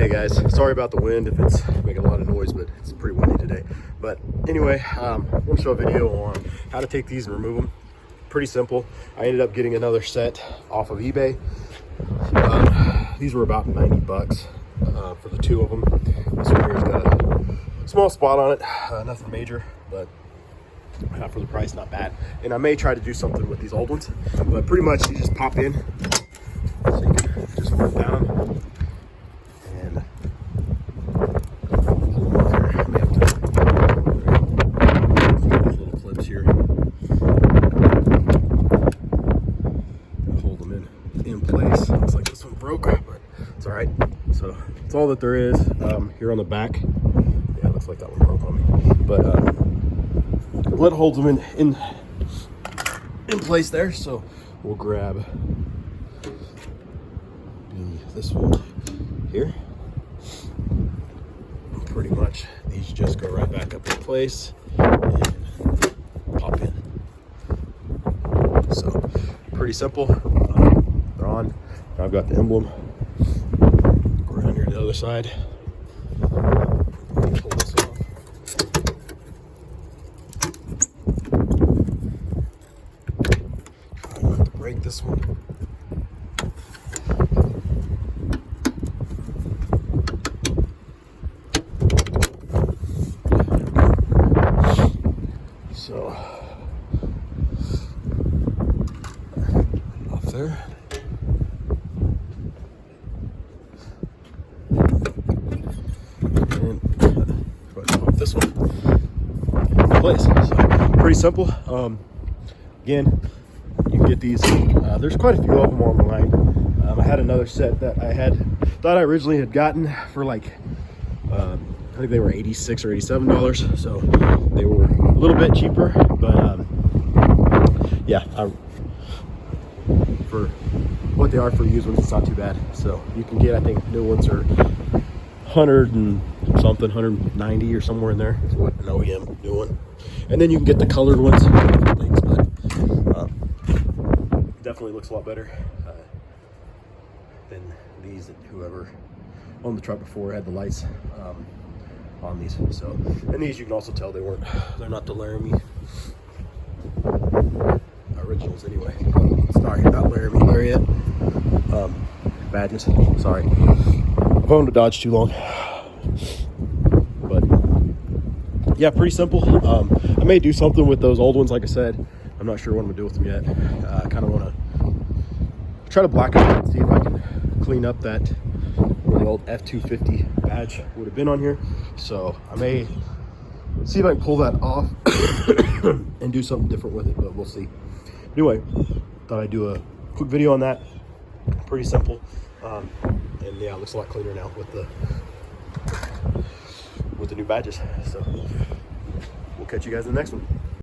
Hey guys, sorry about the wind if it's making a lot of noise, but it's pretty windy today. But anyway, I want to show a video on how to take these and remove them. Pretty simple. I ended up getting another set off of eBay. These were about 90 bucks for the two of them. This one here's got a small spot on it, nothing major, but for the price, not bad. And I may try to do something with these old ones, but pretty much you just pop in, so you can just work down them. And pull them off here. We have to these little clips here. Hold them in place. Looks like this one broke, but it's all right. So that's all that there is. Here on the back, yeah, it looks like that one broke on me. But what holds them in place there. So we'll grab this one here. Pretty much these just go right back up in place and pop in. So pretty simple. They're on. Now I've got the emblem. Go around here to the other side. Pull this off. Try not to break this one. So off there. And put off this one in place. So pretty simple. Again, you can get these. There's quite a few of them online. I had another set that I thought I originally had gotten for like I think they were $86 or $87, so they were a little bit cheaper, but yeah, for what they are for used ones, it's not too bad. So you can get, I think new ones are 100 and something, 190 or somewhere in there is what an OEM new one. And then you can get the colored ones, things, but definitely looks a lot better than these that whoever owned the truck before had the lights on these. So, and these you can also tell they're not the Laramie originals anyway. Sorry, not Laramie Lariat badges. Sorry, I've owned a Dodge too long. But yeah, pretty simple. I may do something with those old ones, like I said. I'm not sure what I'm gonna do with them yet. I kind of want to try to black them out and see if I can clean up that where the old F-250 badge would have been on here. So I may see if I can pull that off and do something different with it, but we'll see. Anyway, thought I'd do a quick video on that. Pretty simple. And yeah, it looks a lot cleaner now with the new badges. So we'll catch you guys in the next one.